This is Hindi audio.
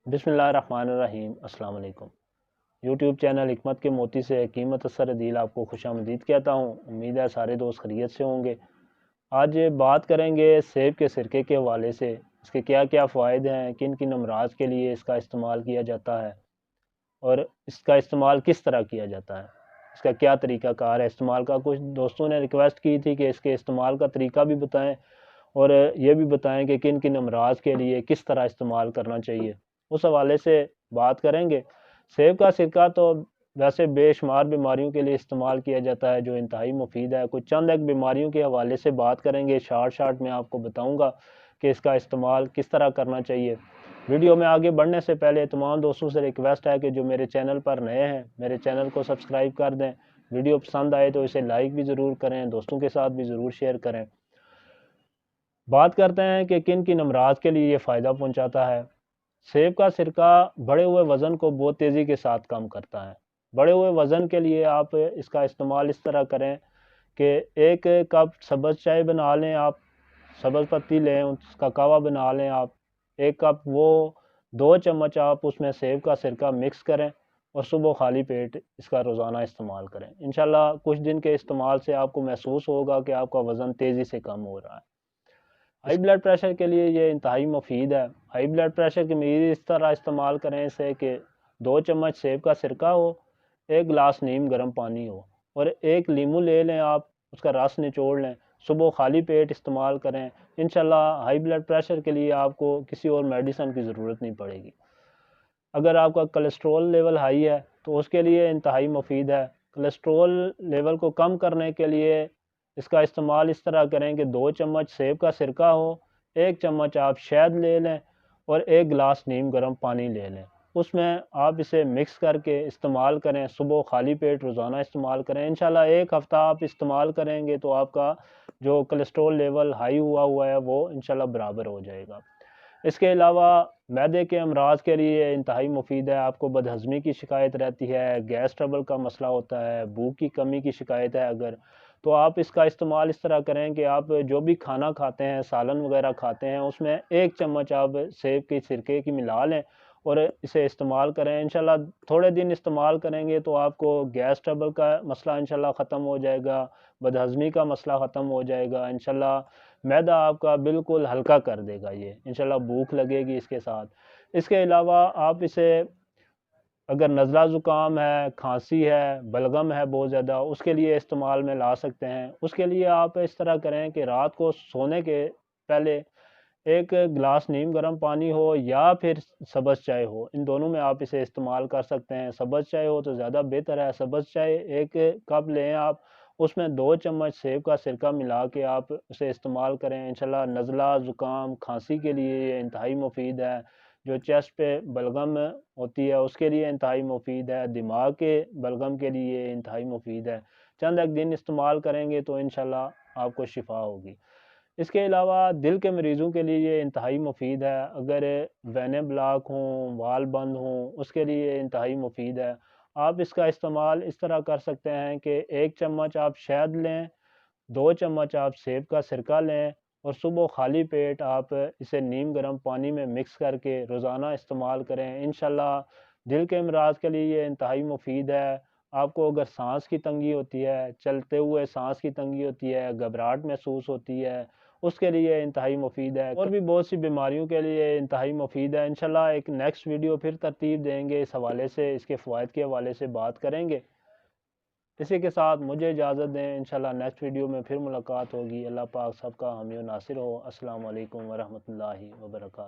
बिस्मिल्लाहिर्रहमानिर्रहीम। अस्सलाम वालेकुम। यूट्यूब चैनल हिकमत के मोती से कीमत असर दिल आपको खुशामदीद कहता हूँ। उम्मीद है सारे दोस्त खैरियत से होंगे। आज बात करेंगे सेब के सिरके के हवाले से। इसके क्या क्या फ़ायदे हैं, किन किन अमराज के लिए इसका इस्तेमाल किया जाता है और इसका इस्तेमाल किस तरह किया जाता है, इसका क्या तरीक़ाकार है इस्तेमाल का। कुछ दोस्तों ने रिक्वेस्ट की थी कि इसके इस्तेमाल का तरीका भी बताएं और ये भी बताएं कि किन किन अमराज के लिए किस तरह इस्तेमाल करना चाहिए। उस हवाले से बात करेंगे। सेब का सिरका तो वैसे बेशुमार बीमारियों के लिए इस्तेमाल किया जाता है, जो इंतहाई मुफीद है। कुछ चंद एक बीमारियों के हवाले से बात करेंगे। शार्ट में आपको बताऊंगा कि इसका इस्तेमाल किस तरह करना चाहिए। वीडियो में आगे बढ़ने से पहले तमाम दोस्तों से रिक्वेस्ट है कि जो मेरे चैनल पर नए हैं, मेरे चैनल को सब्सक्राइब कर दें। वीडियो पसंद आए तो इसे लाइक भी ज़रूर करें, दोस्तों के साथ भी ज़रूर शेयर करें। बात करते हैं कि किन किन अमराज के लिए ये फ़ायदा पहुंचाता है। सेब का सिरका बढ़े हुए वज़न को बहुत तेज़ी के साथ कम करता है। बढ़े हुए वज़न के लिए आप इसका इस्तेमाल इस तरह करें कि 1 कप सब्ज़ चाय बना लें आप, सब्ज़ पत्ती लें, उसका कावा बना लें आप। 1 कप वो 2 चम्मच आप उसमें सेब का सिरका मिक्स करें और सुबह खाली पेट इसका रोज़ाना इस्तेमाल करें। इंशाल्लाह कुछ दिन के इस्तेमाल से आपको महसूस होगा कि आपका वज़न तेज़ी से कम हो रहा है। हाई ब्लड प्रेशर के लिए ये इंतहाई मुफीद है। हाई ब्लड प्रेशर के मरीज़ इस तरह इस्तेमाल करें इसे कि 2 चम्मच सेब का सिरका हो, 1 गिलास नीम गर्म पानी हो और 1 लीमू ले लें आप, उसका रस निचोड़ लें। सुबह खाली पेट इस्तेमाल करें। इंशाल्लाह हाई ब्लड प्रेशर के लिए आपको किसी और मेडिसिन की ज़रूरत नहीं पड़ेगी। अगर आपका कोलेस्ट्रॉल लेवल हाई है तो उसके लिए इंतहाई मुफीद है। कोलेस्ट्रॉल लेवल को कम करने के लिए इसका इस्तेमाल इस तरह करें कि 2 चम्मच सेब का सिरका हो, 1 चम्मच आप शहद ले लें और 1 गिलास नीम गर्म पानी ले लें। उसमें आप इसे मिक्स करके इस्तेमाल करें। सुबह खाली पेट रोज़ाना इस्तेमाल करें। इंशाल्लाह 1 हफ़्ता आप इस्तेमाल करेंगे तो आपका जो कोलेस्ट्रॉल लेवल हाई हुआ है वो इंशाल्लाह बराबर हो जाएगा। इसके अलावा मैदे के अमराज के लिए इंतहाई मुफीद है। आपको बदहज़मी की शिकायत रहती है, गैस ट्रबल का मसला होता है, भूख की कमी की शिकायत है अगर, तो आप इसका इस्तेमाल इस तरह करें कि आप जो भी खाना खाते हैं, सालन वगैरह खाते हैं, उसमें 1 चम्मच आप सेब के सिरके की मिला लें और इसे इस्तेमाल करें। इंशाल्लाह थोड़े दिन इस्तेमाल करेंगे तो आपको गैस ट्रबल का मसला इंशाल्लाह ख़त्म हो जाएगा, बदहज़मी का मसला ख़त्म हो जाएगा। इंशाल्लाह मैदा आपका बिल्कुल हल्का कर देगा ये। इंशाल्लाह भूख लगेगी इसके साथ। इसके अलावा आप इसे अगर नज़ला ज़ुकाम है, खांसी है, बलगम है बहुत ज़्यादा, उसके लिए इस्तेमाल में ला सकते हैं। उसके लिए आप इस तरह करें कि रात को सोने के पहले 1 गिलास नीम गर्म पानी हो या फिर सब्ज़ चाय हो, इन दोनों में आप इसे इस्तेमाल कर सकते हैं। सब्ज़ चाय हो तो ज़्यादा बेहतर है। सब्ज़ चाय 1 कप लें आप, उसमें 2 चम्मच सेब का सिरका मिला के आप उसे इस्तेमाल करें। इंशाल्लाह नज़ला, ज़ुकाम, खांसी के लिए ये इंतहाई मुफीद है। जो चेस्ट पे बलगम होती है उसके लिए इंतहाई मुफीद है। दिमाग के बलगम के लिए इंतहाई मुफीद है। चंद एक दिन इस्तेमाल करेंगे तो इंशाल्लाह आपको शिफा होगी। इसके अलावा दिल के मरीज़ों के लिए ये इंतहाई मुफीद है। अगर वेनें ब्लॉक हों, वाल्व बंद हों, उसके लिए इंतहाई मुफीद है। आप इसका इस्तेमाल इस तरह कर सकते हैं कि 1 चम्मच आप शहद लें, 2 चम्मच आप सेब का सिरका लें और सुबह खाली पेट आप इसे नीम गर्म पानी में मिक्स करके रोज़ाना इस्तेमाल करें। इंशाल्लाह दिल के अमराज के लिए ये इंतहाई मुफीद है। आपको अगर सांस की तंगी होती है, चलते हुए सांस की तंगी होती है, घबराहट महसूस होती है, उसके लिए इंतहाई मुफीद है। और भी बहुत सी बीमारियों के लिए इंतहाई मुफीद है। इंशाल्लाह एक नेक्स्ट वीडियो फिर तरतीब देंगे, इस हवाले से, इसके फ़वाइद के हवाले से बात करेंगे। इसी के साथ मुझे इजाज़त दें। इंशाल्लाह नेक्स्ट वीडियो में फिर मुलाकात होगी। अल्लाह पाक सबका हामी और नासिर हो। अस्सलाम वालेकुम व रहमतुल्लाहि व बरकातहू।